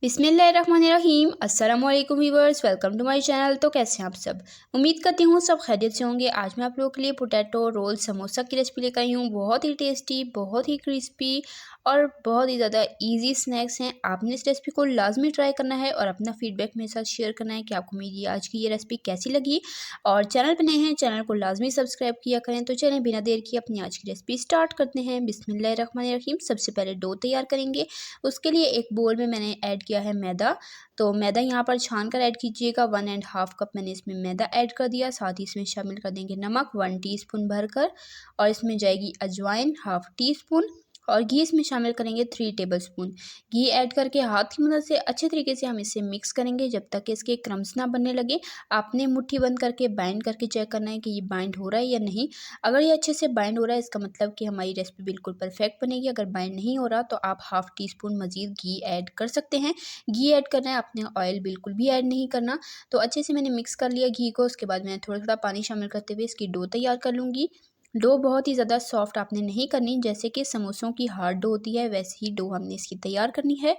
बिस्मिल्लाहिर्रहमानिर्रहीम। अस्सलामुअलैकुम viewers, welcome to my channel. तो कैसे हैं आप सब? उम्मीद करती हूँ सब खैरियत से होंगे। आज मैं आप लोगों के लिए पोटैटो रोल समोसा की रेसिपी लेकर आई हूँ। बहुत ही टेस्टी, बहुत ही क्रिस्पी और बहुत ही ज़्यादा इजी स्नैक्स हैं। आपने इस रेसिपी को लाजमी ट्राई करना है और अपना फीडबैक मेरे साथ शेयर करना है कि आपको मेरी आज की ये रेसिपी कैसी लगी। और चैनल पर नए हैं, चैनल को लाजमी सब्सक्राइब किया करें। तो चलें बिना देर किए अपनी आज की रेसिपी स्टार्ट करते हैं। बिस्मिल्लाहिर्रहमानिर्रहीम। सबसे पहले डो तैयार करेंगे। उसके लिए एक बोल में मैंने ऐड किया है मैदा। तो मैदा यहाँ पर छान कर ऐड कीजिएगा। 1.5 कप मैंने इसमें मैदा ऐड कर दिया। साथ ही इसमें शामिल कर देंगे नमक 1 टीस्पून भरकर, और इसमें जाएगी अजवाइन 1/2 टीस्पून, और घी इसमें शामिल करेंगे 3 टेबलस्पून। घी ऐड करके हाथ की मदद से अच्छे तरीके से हम इसे मिक्स करेंगे जब तक कि इसके क्रम्स ना बनने लगे। आपने मुट्ठी बंद करके बाइंड करके चेक करना है कि ये बाइंड हो रहा है या नहीं। अगर ये अच्छे से बाइंड हो रहा है इसका मतलब कि हमारी रेसिपी बिल्कुल परफेक्ट बनेगी। अगर बाइंड नहीं हो रहा तो आप 1/2 टीस्पून मज़ीद घी ऐड कर सकते हैं। घी ऐड करना है, आपने ऑयल बिल्कुल भी ऐड नहीं करना। तो अच्छे से मैंने मिक्स कर लिया घी को। उसके बाद मैं थोड़ा थोड़ा पानी शामिल करते हुए इसकी डो तैयार कर लूँगी। डो बहुत ही ज़्यादा सॉफ्ट आपने नहीं करनी, जैसे कि समोसों की हार्ड डो होती है वैसे ही डो हमने इसकी तैयार करनी है।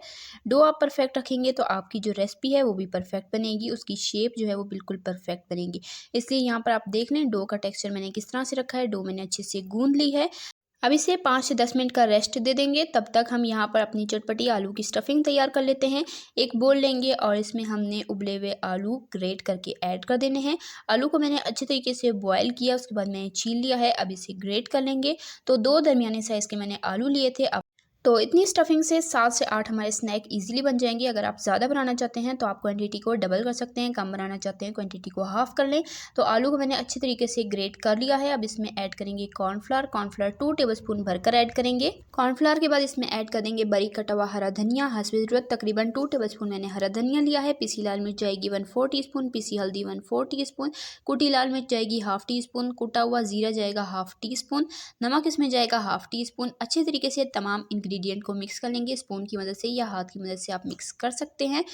डो आप परफेक्ट रखेंगे तो आपकी जो रेसिपी है वो भी परफेक्ट बनेगी, उसकी शेप जो है वो बिल्कुल परफेक्ट बनेगी। इसलिए यहाँ पर आप देख लें डो का टेक्सचर मैंने किस तरह से रखा है। डो मैंने अच्छे से गूंद ली है। अब इसे 5 से 10 मिनट का रेस्ट दे देंगे। तब तक हम यहाँ पर अपनी चटपटी आलू की स्टफिंग तैयार कर लेते हैं। एक बोल लेंगे और इसमें हमने उबले हुए आलू ग्रेट करके ऐड कर देने हैं। आलू को मैंने अच्छे तरीके से बॉयल किया, उसके बाद मैंने छील लिया है। अब इसे ग्रेट कर लेंगे। तो 2 दरमियाने साइज़ के मैंने आलू लिए थे। अब तो इतनी स्टफिंग से 7 से 8 हमारे स्नैक इजीली बन जाएंगे। अगर आप ज़्यादा बनाना चाहते हैं तो आप क्वांटिटी को डबल कर सकते हैं, कम बनाना चाहते हैं क्वांटिटी को हाफ कर लें। तो आलू को मैंने अच्छी तरीके से ग्रेट कर लिया है। अब इसमें ऐड करेंगे कॉर्नफ्लावर। कॉर्नफ्लावर 2 टेबलस्पून भरकर ऐड करेंगे। कॉर्नफ्लावर के बाद इसमें ऐड कर देंगे बारीक कटा हुआ हरा धनिया हस्ब ज़रूरत। तकरीबन 2 टेबलस्पून मैंने हरा धनिया लिया है। पिसी लाल मिर्च जाएगी 1/4 टीस्पून, पिसी हल्दी 1/4 टीस्पून, कुटी लाल मिर्च जाएगी 1/2 टीस्पून, कुटा हुआ जीरा जाएगा 1/2 टीस्पून, नमक इसमें जाएगा 1/2 टीस्पून। अच्छे तरीके से तमाम इंग्रेडिएंट को मिक्स कर लेंगे। स्पून की मदद से या हाथ की मदद से आप मिक्स कर सकते हैं।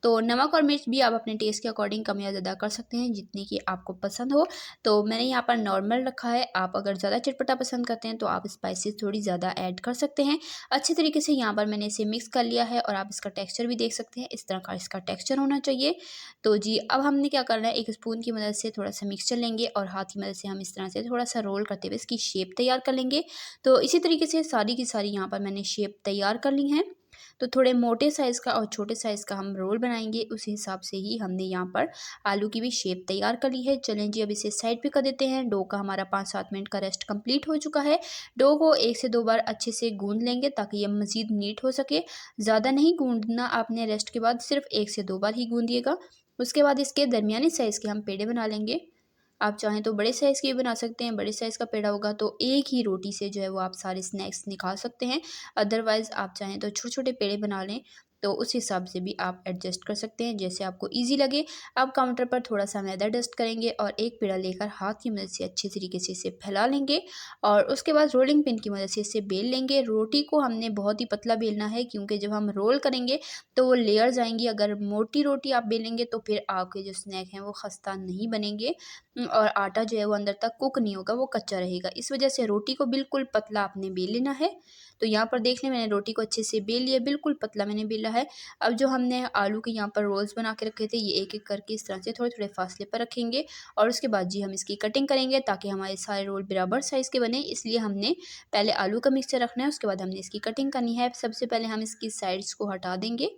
तो नमक और मिर्च भी आप अपने टेस्ट के अकॉर्डिंग कम या ज़्यादा कर सकते हैं, जितनी कि आपको पसंद हो। तो मैंने यहाँ पर नॉर्मल रखा है। आप अगर ज़्यादा चटपटा पसंद करते हैं तो आप स्पाइसेस थोड़ी ज़्यादा ऐड कर सकते हैं। अच्छे तरीके से यहाँ पर मैंने इसे मिक्स कर लिया है और आप इसका टेक्स्चर भी देख सकते हैं। इस तरह का इसका टेक्स्चर होना चाहिए। तो जी अब हमने क्या करना है, एक स्पून की मदद से थोड़ा सा मिक्सचर लेंगे और हाथ की मदद से हम इस तरह से थोड़ा सा रोल करते हुए इसकी शेप तैयार कर लेंगे। तो इसी तरीके से सारी की सारी यहाँ पर मैंने शेप तैयार कर ली हैं। तो थोड़े मोटे साइज़ का और छोटे साइज़ का हम रोल बनाएंगे, उस हिसाब से ही हमने यहाँ पर आलू की भी शेप तैयार कर ली है। चलें जी अब इसे साइड पे कर देते हैं। डो का हमारा 5-7 मिनट का रेस्ट कंप्लीट हो चुका है। डो को 1 से 2 बार अच्छे से गूंद लेंगे ताकि ये मज़ीद नीट हो सके। ज़्यादा नहीं गूंदना आपने, रेस्ट के बाद सिर्फ 1 से 2 बार ही गूंदिएगा। उसके बाद इसके दरमियाने साइज़ के हम पेड़े बना लेंगे। आप चाहें तो बड़े साइज़ के भी बना सकते हैं। बड़े साइज़ का पेड़ा होगा तो एक ही रोटी से जो है वो आप सारे स्नैक्स निकाल सकते हैं। अदरवाइज़ आप चाहें तो छोटे-छोटे पेड़े बना लें, तो उस हिसाब से भी आप एडजस्ट कर सकते हैं जैसे आपको ईज़ी लगे। आप काउंटर पर थोड़ा-सा मैदा डस्ट करेंगे और एक पेड़ा लेकर हाथ की मदद से अच्छे तरीके से इसे फैला लेंगे और उसके बाद रोलिंग पिन की मदद से इसे बेल लेंगे। रोटी को हमने बहुत ही पतला बेलना है क्योंकि जब हम रोल करेंगे तो वो लेयर्स आएँगी। अगर मोटी रोटी आप बेलेंगे तो फिर आपके जो स्नैक हैं वो खस्ता नहीं बनेंगे और आटा जो है वो अंदर तक कुक नहीं होगा, वो कच्चा रहेगा। इस वजह से रोटी को बिल्कुल पतला आपने बेल लेना है। तो यहाँ पर देख लें मैंने रोटी को अच्छे से बेल लिया, बिल्कुल पतला मैंने बेला है। अब जो हमने आलू के यहाँ पर रोल्स बना के रखे थे, ये एक-एक करके इस तरह से थोड़े-थोड़े फासले पर रखेंगे और उसके बाद जी हम इसकी कटिंग करेंगे ताकि हमारे सारे रोल बराबर साइज़ के बने। इसलिए हमने पहले आलू का मिक्सचर रखना है, उसके बाद हमने इसकी कटिंग करनी है। सबसे पहले हम इसकी साइड्स को हटा देंगे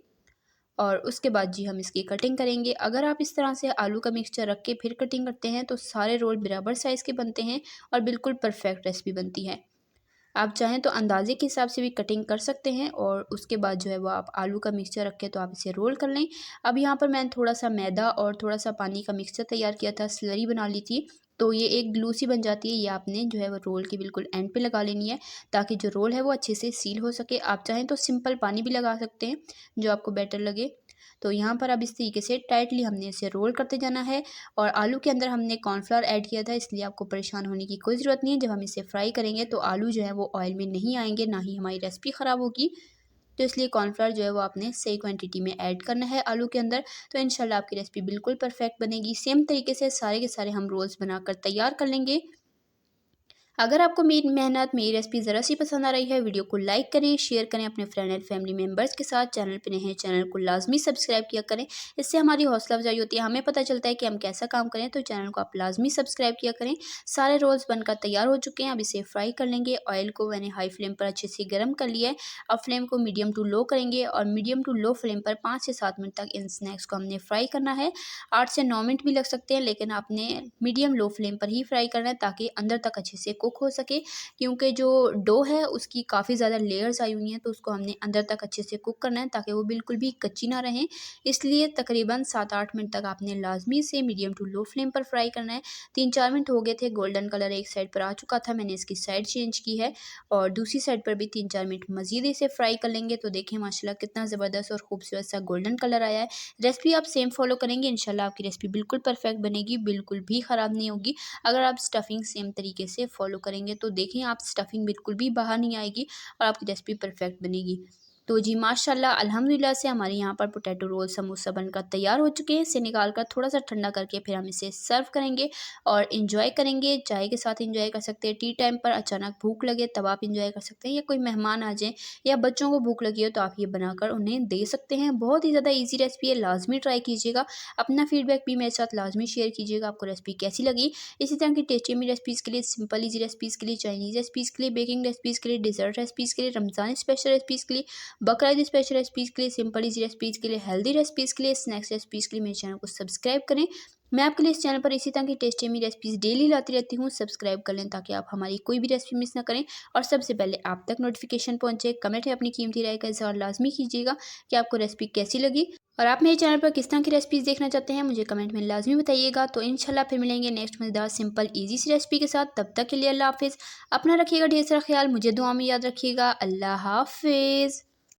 और उसके बाद जी हम इसकी कटिंग करेंगे। अगर आप इस तरह से आलू का मिक्सचर रख के फिर कटिंग करते हैं तो सारे रोल बराबर साइज़ के बनते हैं और बिल्कुल परफेक्ट रेसिपी बनती है। आप चाहें तो अंदाज़े के हिसाब से भी कटिंग कर सकते हैं और उसके बाद जो है वो आप आलू का मिक्सचर रख के तो आप इसे रोल कर लें। अब यहाँ पर मैंने थोड़ा-सा मैदा और थोड़ा-सा पानी का मिक्सचर तैयार किया था, स्लरी बना ली थी। तो ये एक ग्लू सी बन जाती है, ये आपने जो है वो रोल के बिल्कुल एंड पे लगा लेनी है ताकि जो रोल है वो अच्छे से सील हो सके। आप चाहें तो सिंपल पानी भी लगा सकते हैं, जो आपको बेटर लगे। तो यहाँ पर अब इस तरीके से टाइटली हमने इसे रोल करते जाना है और आलू के अंदर हमने कॉर्नफ्लावर ऐड किया था, इसलिए आपको परेशान होने की कोई ज़रूरत नहीं है। जब हम इसे फ्राई करेंगे तो आलू जो है वो ऑयल में नहीं आएँगे, ना ही हमारी रेसिपी ख़राब होगी। तो इसलिए कॉर्नफ्लावर जो है वो आपने सही क्वांटिटी में ऐड करना है आलू के अंदर, तो इंशाल्लाह आपकी रेसिपी बिल्कुल परफेक्ट बनेगी। सेम तरीके से सारे के सारे हम रोल्स बनाकर तैयार कर लेंगे। अगर आपको मेरी मेहनत, मेरी रेसिपी ज़रा सी पसंद आ रही है, वीडियो को लाइक करें, शेयर करें अपने फ्रेंड एंड फैमिली मेम्बर्स के साथ। चैनल पे नए हैं, चैनल को लाजमी सब्सक्राइब किया करें। इससे हमारी हौसला अफजाई होती है, हमें पता चलता है कि हम कैसा काम करें, तो चैनल को आप लाजमी सब्सक्राइब किया करें। सारे रोल्स बनकर तैयार हो चुके हैं, अब इसे फ्राई कर लेंगे। ऑयल को मैंने हाई फ्लेम पर अच्छे से गर्म कर लिया है। अब फ्लेम को मीडियम टू लो करेंगे और मीडियम टू लो फ्लेम पर 5 से 7 मिनट तक इन स्नैक्स को हमने फ्राई करना है। 8 से 9 मिनट भी लग सकते हैं, लेकिन आपने मीडियम लो फ्लेम पर ही फ्राई करना है ताकि अंदर तक अच्छे से कुक हो सके, क्योंकि जो डो है उसकी काफ़ी ज़्यादा लेयर्स आई हुई हैं, तो उसको हमने अंदर तक अच्छे से कुक करना है ताकि वो बिल्कुल भी कच्ची ना रहें। इसलिए तकरीबन 7-8 मिनट तक आपने लाजमी से मीडियम टू लो फ्लेम पर फ्राई करना है। 3-4 मिनट हो गए थे, गोल्डन कलर एक साइड पर आ चुका था, मैंने इसकी साइड चेंज की है और दूसरी साइड पर भी 3-4 मिनट मज़ीद इसे फ्राई कर लेंगे। तो देखें माशाल्लाह कितना ज़बरदस्त और खूबसूरत सा गोल्डन कलर आया है। रेसिपी आप सेम फॉलो करेंगे, इंशाल्लाह आपकी रेसिपी बिल्कुल परफेक्ट बनेगी, बिल्कुल भी ख़राब नहीं होगी। अगर आप स्टफिंग सेम तरीके से फॉलो करेंगे तो देखें आप स्टफिंग बिल्कुल भी बाहर नहीं आएगी और आपकी रेसिपी परफेक्ट बनेगी। तो जी माशाल्लाह अल्हम्दुलिल्लाह से हमारे यहाँ पर पोटैटो रोल समोसा बनकर तैयार हो चुके हैं। इसे निकाल कर थोड़ा सा ठंडा करके फिर हम इसे सर्व करेंगे और इंजॉय करेंगे। चाय के साथ इंजॉय कर सकते हैं, टी टाइम पर अचानक भूख लगे तब आप इंजॉय कर सकते हैं, या कोई मेहमान आ जाए या बच्चों को भूख लगी हो तो आप ये बनाकर उन्हें दे सकते हैं। बहुत ही ज़्यादा ईजी रेसिपी है, लाजमी ट्राई कीजिएगा। अपना फीडबैक भी मेरे साथ लाजमी शेयर कीजिएगा, आपको रेसिपी कैसी लगी। इसी तरह की टेस्टी मी रेसिपीज़ के लिए, सिंपल ईजी रेसिपीज़ के लिए, चाइनीज़ रेसिपीज़ के लिए, बेकिंग रेसिपीज़ के लिए, डिजर्ट रेसिपीज़ के लिए, रमज़ान स्पेशल रेसिपीज़ के लिए, बकरा ईद स्पेशल रेसिपीज़ के लिए, सिंपल ईजी रेसिपीज़ के लिए, हेल्दी रेसिपीज़ के लिए, स्नैक्स रेसिपीज़ के लिए मेरे चैनल को सब्सक्राइब करें। मैं आपके लिए इस चैनल पर इसी तरह की टेस्टी मी रेसिपीज़ डेली लाती रहती हूँ। सब्सक्राइब कर लें ताकि आप हमारी कोई भी रेसिपी मिस ना करें और सबसे पहले आप तक नोटिफिकेशन पहुँचे। कमेंट में अपनी कीमती राय का इज़हार लाजमी कीजिएगा कि आपको रेसिपी कैसी लगी और आप मेरे चैनल पर किस तरह की रेसिपीज़ देखना चाहते हैं, मुझे कमेंट में लाजमी बताइएगा। तो इंशाल्लाह फिर मिलेंगे नेक्स्ट मज़ेदार सिंपल ईजी सी रेसिपी के साथ। तब तक के लिए अल्लाह हाफिज़। अपना रखिएगा ढेर सारा ख्याल, मुझे दुआ में याद रखिएगा। अल्लाह हाफिज़।